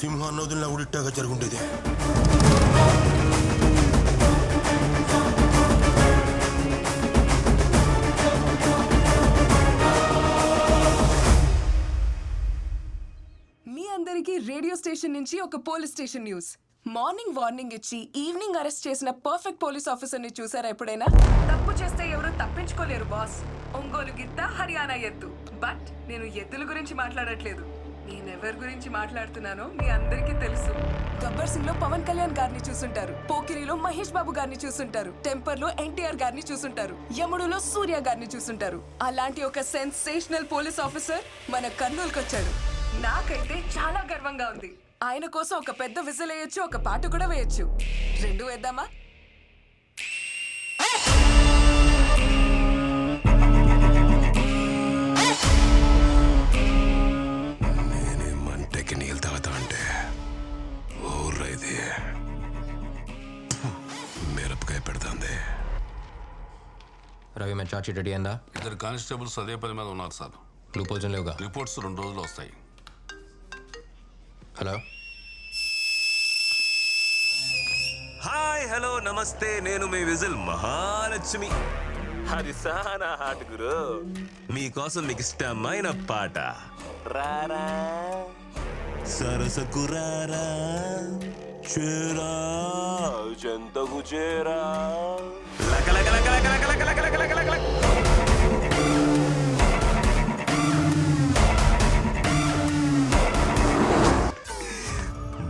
సింహాన్ని వదిలినా కూడా ఇట్టాగా జరుగుండేది. మీ అందరికీ రేడియో స్టేషన్ నుంచి ఒక police station news. Morning warning ఇచ్చి ఈవినింగ్ అరెస్ట్ చేసిన పర్ఫెక్ట్ పోలీస్ ఆఫీసర్ ని చూసారా ఎప్పుడైనా? తప్పు చేస్తే ఎవరు తప్పించుకోలేరు బాస్. ఒంగోలు గిత్త, హర్యానా ఎద్దు. బట్ నేను ఎద్దుల గురించి మాట్లాడట్లేదు. నేనెవరి గురించి మాట్లాడుతున్నానో మీ అందరికీ తెలుసు. గబ్బర్ సింగ్ లో పవన్ కళ్యాణ్ గారిని చూసుంటారు, పోకిరిలో మహేష్ బాబు గారిని చూసుంటారు, టెంపర్ లో ఎన్టీఆర్ గారిని చూసుంటారు, యముడులో సూర్య గారిని చూసుంటారు. అలాంటి ఒక సెన్సేషనల్ పోలీస్ ఆఫీసర్ మన కర్నూలుకి వచ్చాడు. నాకైతే చాలా గర్వంగా ఉంది. ఆయన కోసం ఒక పెద్ద విజిల్ వేయొచ్చు, ఒక పాట కూడా వేయొచ్చు. రెండు వేద్దామా? నేనేమంటకి నీళ్ళు తాగుతా అంటే ఊర్రైది మిరపకాయ పెడుతుంది. రవి మీద చార్జ్ షీట్ రెడీ అయిందా? ఇద్దరు కానిస్టేబుల్స్ అదే పని మీద ఉన్నారు సార్. లూపోల్స్ లేవుగా? రిపోర్ట్స్ 2 రోజులు వస్తాయి. హలో, హాయ్, హలో, నమస్తే. నేను మీ విజిల్ మహాలక్ష్మి. అది సానా హాట్ గురు. మీకోసం మీకు ఇష్టమైన పాట. రారా సరసకు రారా, చేరా చెంతకు చేరా, లక లక లక లక లక లక లక లక లక లక లక.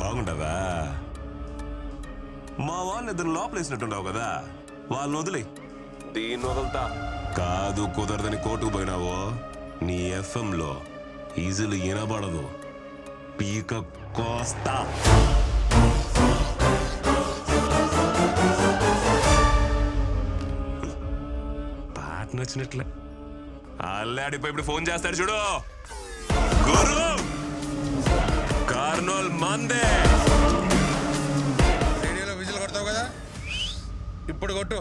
బాగుండదా? మా వాళ్ళని ఇద్దరు లోపలేసినట్టున్నావు కదా, వాళ్ళని వదిలే. దీన్ని వదులుతా కాదు, కుదరదని కోర్టుకు పోయినావో నీ ఎఫ్ఎంలో ఈజీలు వినబడదు. పీక కోస్తా. పాట నచ్చినట్లే అల్లాడిపోయి ఇప్పుడు ఫోన్ చేస్తాడు చూడు. గురు కార్నోల్ మందే. రేడియోలో విజిల్ కొడతావు కదా, ఇప్పుడు కొట్టు.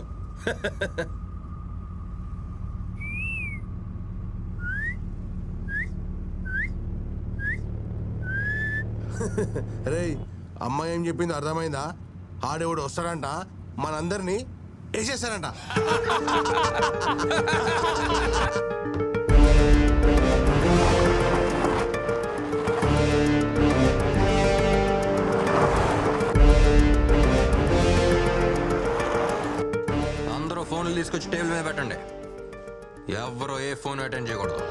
రే, అమ్మాయి ఏం చెప్పింది అర్థమైందా? ఆడేవాడు వస్తాడంట, మనందరినీ వేసేస్తాడంట. అందరూ ఫోన్లు తీసుకొచ్చి టేబుల్ మీద పెట్టండి. ఎవరో ఏ ఫోన్ అటెండ్ చేయకూడదు.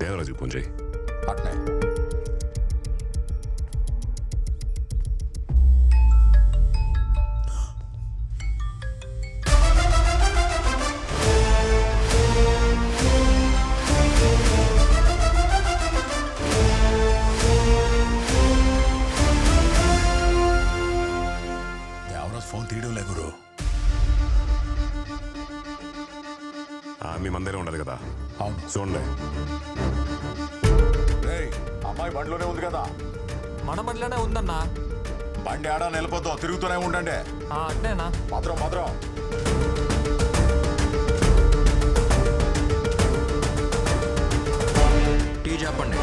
దేవరాజు ఫోన్ చేయి. అట్నే దేవరాజు ఫోన్ తీయడం లే గురు. మీ మందిరం ఉండదు కదా? అవును, చూడండి. అమ్మాయి బండిలోనే ఉంది కదా? మన బండిలోనే ఉందన్నా. బండి ఆడా నిలబొద్దు, తిరుగుతూనే ఉండండి. అట్నేనా? మాత్రం మాత్రం టీ చెప్పండి.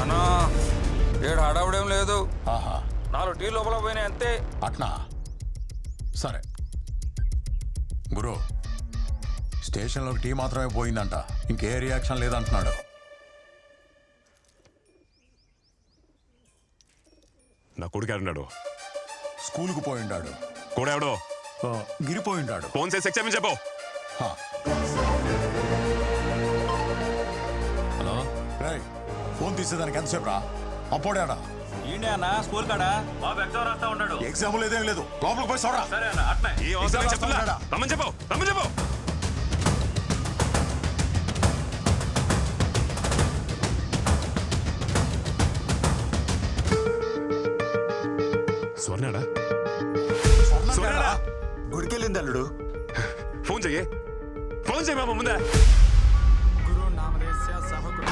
అన్నా, ఏడు హడావుడేం లేదు. ఆహా, 4 టీ లోపల పోయినాయి అంతే. అట్నా? సరే గురు, స్టేషన్లో టీ మాత్రమే పోయిందంట, ఇంకే రియాక్షన్ లేదంటున్నాడు. నా కొడుకు ఎవడున్నాడు? స్కూల్కు పోయిండాడు. కూడా ఎవడో గిరిపోయిండాడు. ఫోన్ చేసి ఎక్స్చేంజ్ చెప్పు. హలో, ఫోన్ తీసేదానికి ఎంతసేపు రా అప్పుడేనా ఏంటి అన్న స్కూల్ కాడా బాబు ఎగ్జామ్ రాస్తా ఉన్నాడు. ఎగ్జామ్ లేదేం లేదు లోపలికి పోయి చూడరా. సరే అన్న అట్నే ఏ అవసరం చెప్తున్నా రమ్మని చెప్పు రమ్మని చెప్పు. స్వర్ణాడా స్వర్ణాడా గుడికెళ్ళింది అల్లుడు. ఫోన్ చెయ్యి ఫోన్ చెయ్యి బాబు ముందే. గురు నామదేస్య సహకుడు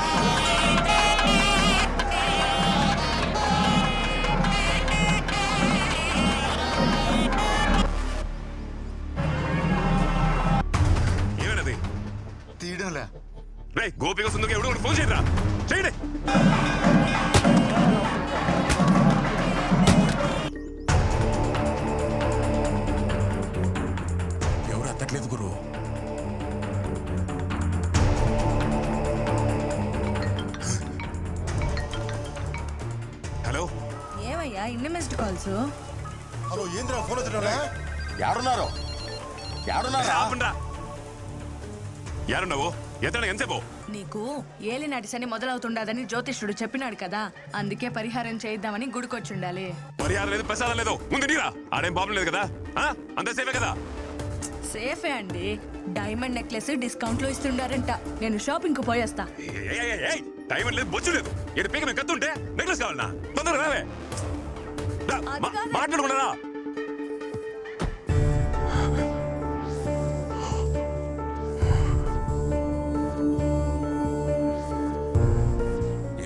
ఏమైనది తీయడంలే. రే గోపిక సుందరికి ఎవడు ఫోన్ చేయరా చేయండి. ఎవరు ఎత్తట్లేదు గురు. హలో ఏమయ్యా ఇన్ని మిస్డ్ కాల్స్? హలో ఏంద్రా ఫోన్ ఎత్తడంలే. యాడున్నారు యాడున్నారా? ఆపండ్రా. యారున్నావు ఎత్తడా ఎంతసేపు? నీకు ఏలినాటి శని మొదలవుతుండదని జ్యోతిష్యుడు చెప్పినాడు కదా, అందుకే పరిహారం చేయిద్దామని గుడికొచ్చుండాలి. పరిహారం లేదు ప్రసాదం లేదు ముందు నీరా. ఆడేం ప్రాబ్లం లేదు కదా అంత సేఫే కదా. సేఫే అండి, డైమండ్ నెక్లెస్ డిస్కౌంట్ లో ఇస్తుండారంట. నేను షాపింగ్ కు పోయేస్తా. టైం లేదు బొచ్చు లేదు. ఏడు పీక మేము కత్తుంటే నెక్లెస్ కావాలన్నా తొందరగా రావే. అది కాదు. మాట్లాడుకున్నారా?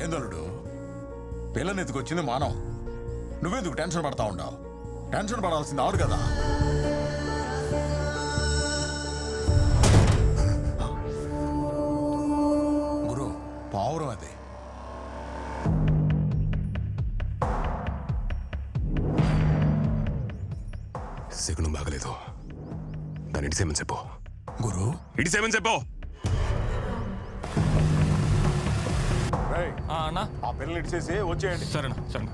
ఏందల్లుడు పిల్లని ఎత్తుకొచ్చింది మానం. నువ్వెందుకు టెన్షన్ పడతా ఉండవు? టెన్షన్ పడాల్సింది ఆడు కదా. గురు పావురం అది. శకునం బాగలేదు. దాన్ని ఇడిసేమని చెప్పు. గురు ఇడిసేమని చెప్పు. అన్నా ఆ పిల్లలు ఇచ్చేసి వచ్చేయండి. సరేనా సరేనా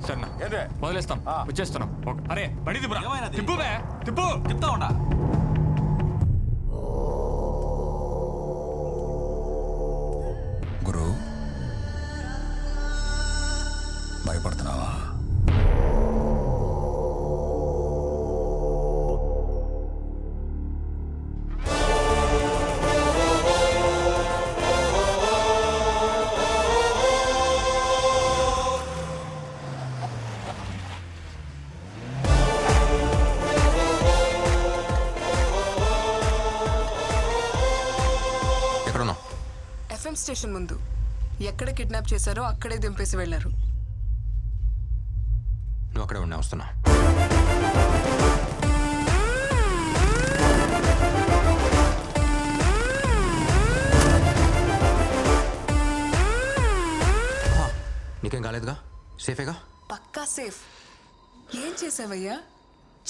సరేనా ఏంటే వదిలేస్తాం వచ్చేస్తున్నాం. అరే బండి తిప్పురా. ఏమైనది? తిప్పు బే తిప్పు. చెప్తా ఉండా. గురు భయపడుతున్నావా? ఎక్కడున్నావు? ఎఫ్ఎం స్టేషన్ ముందు. ఎక్కడ కిడ్నాప్ చేశారో అక్కడే దింపేసి వెళ్లారు. నువ్వు అక్కడే ఉన్నా వస్తున్నా. నీకేం కాలేదుగా? సేఫేగా? పక్కా సేఫ్. ఏం చేసావయ్యా?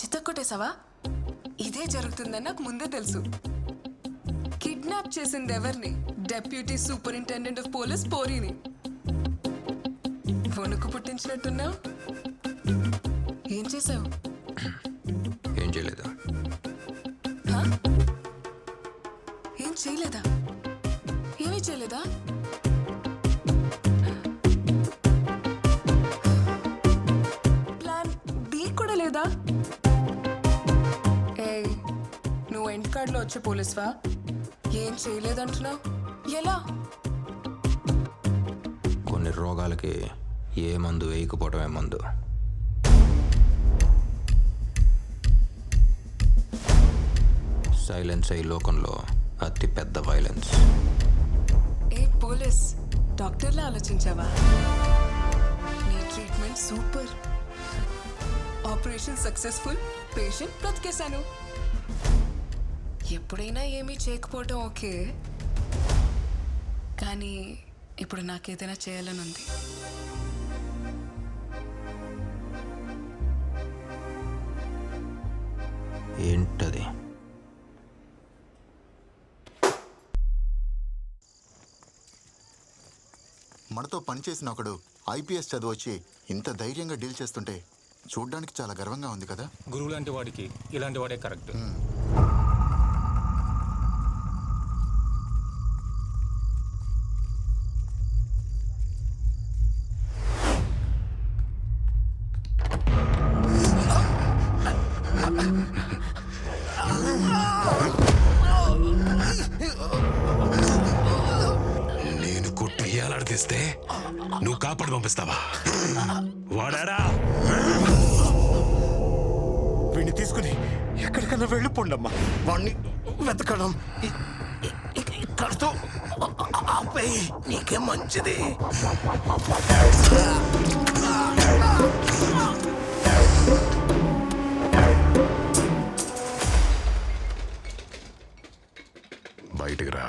చితక్కొట్టేశావా? ఇదే జరుగుతుందని నాకు ముందే తెలుసు. కిడ్నాప్ చేసింది ఎవరిని? డెప్యూటీ సూపరింటెండెంట్ ఆఫ్ పోలీస్ పోరీని. వణుకు పుట్టించినట్టున్నావు. ఏం చేసావు? ఏం చేయలేదు. ఏం చేయలేదా? ఏమీ చేయలేదా? ప్లాన్ బి కూడా లేదా? ఏయ్, నువ్వు ఎండ్ కార్డ్లో వచ్చే పోలీస్వా? ఏం చేయలేదంటున్నావు. ఎలా? కొన్ని రోగాలకి ఏ మందు వేయకపోవటమే మందు. సైలెన్స్ అయి లోకంలో అతి పెద్ద వైలెన్స్. ఏ పోలీస్ డాక్టర్లా ఆలోచించావా? నీ treatment super. Operation successful. Patient బ్రతికేశాను. ఎప్పుడైనా ఏమీ చేయకపోవటం ఓకే, కానీ ఇప్పుడు నాకేదైనా చేయాలని ఉంది. ఏంటది? మనతో పనిచేసిన ఒకడు ఐపీఎస్ చదివొచ్చి ఇంత ధైర్యంగా డీల్ చేస్తుంటే చూడ్డానికి చాలా గర్వంగా ఉంది కదా. గురువు లాంటి వాడికి ఇలాంటి వాడే కరెక్ట్. ఏలాడదీస్తే నువ్వు కాపాడు పంపిస్తావా? వాడాడా? వీడిని తీసుకుని ఎక్కడికన్నా వెళ్ళిపోండమ్మా. వాడిని వెతకడం ఇక్కడితో ఆపేయ్, నీకే మంచిది. బయటికి రా.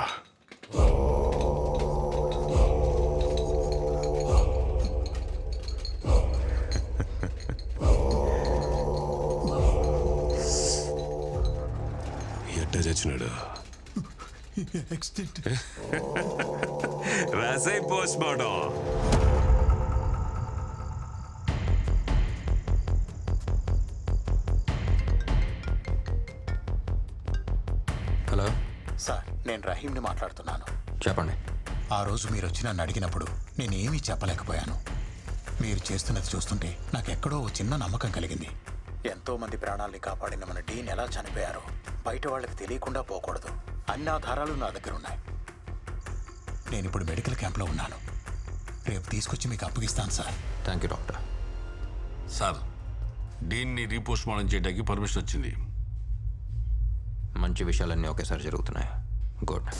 ఎట్ట చచ్చినాడు? రాసై పోస్ట్ మార్టం. హలో సార్, నేను రహీంని మాట్లాడుతున్నాను. చెప్పండి. ఆ రోజు మీరు వచ్చి నన్ను అడిగినప్పుడు నేనేమీ చెప్పలేకపోయాను. మీరు చేస్తున్నది చూస్తుంటే నాకెక్కడో ఓ చిన్న నమ్మకం కలిగింది. ఎంతో మంది ప్రాణాల్ని కాపాడిన మన డీన్ ఎలా చనిపోయారో బయట వాళ్ళకి తెలియకుండా పోకూడదు. అన్ని ఆధారాలు నా దగ్గర ఉన్నాయి. నేను ఇప్పుడు మెడికల్ క్యాంప్లో ఉన్నాను. రేపు తీసుకొచ్చి మీకు అప్పగిస్తాను sir. Thank you doctor. Sir, డీన్ని రీపోస్ట్ మార్టం చేయడానికి పర్మిషన్ వచ్చింది. మంచి విషయాలన్నీ ఒకేసారి జరుగుతున్నాయి. గుడ్.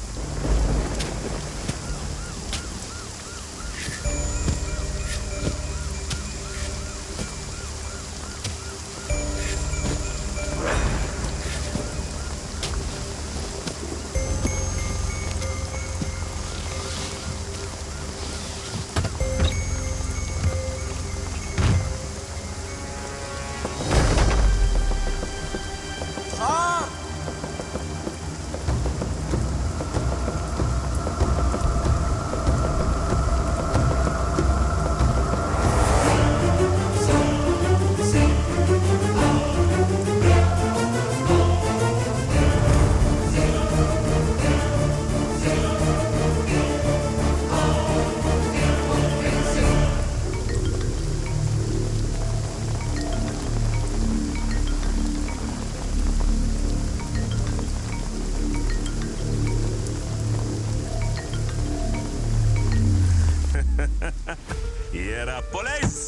ఏరా పోలీస్,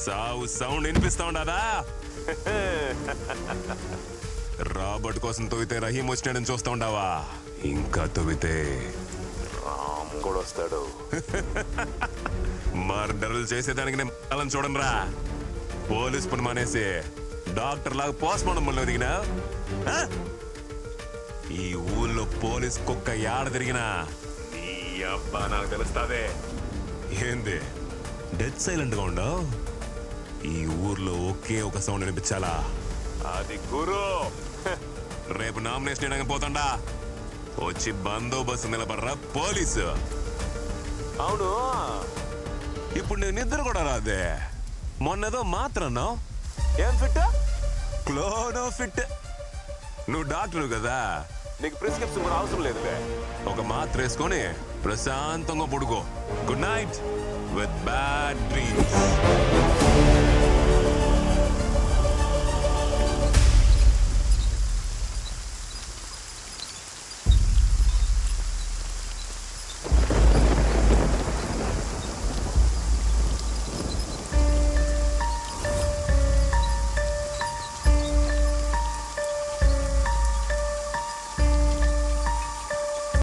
సావు సౌండ్ వినిపిస్తా ఉండదా? రాబర్ట్ కోసం తవ్వితే రహీం వచ్చినాడని చూస్తా ఉండవా? ఇంకా తవ్వితే రామ్ కూడా వస్తాడు. మర్డర్లు చేసేదానికి నేను వాళ్ళని చూడండి రా. పోలీస్ పని మానేసి డాక్టర్ లాగా పోస్ట్ మార్టం పనిలో దిగినా ఈ ఊళ్ళో పోలీస్ కుక్క ఏడ తిరిగినా నీ అబ్బా నాకు తెలుస్తాదే. ఏంది డెత్ సైలెంట్ గా ఉండవు? ఈ ఊర్లో ఒకే ఒక సౌండ్ వినిపించాలా? అది గురు. రేపు నామినేషన్ చేయడానికి పోతాండా, వచ్చి బందోబస్తు నిలబడరా పోలీసు. అవును, ఇప్పుడు నేను నిద్ర కూడా రాదే. మొన్నదో మాత్రన్నా ఏం ఫిట్? క్లోనో ఫిట్. నువ్వు డాక్టర్ కదా, నీకు ప్రిస్క్రిప్షన్ కూడా అవసరం లేదులే. ఒక మాత్ర వేసుకొని ప్రశాంతంగా పడుకో. Good night with bad dreams.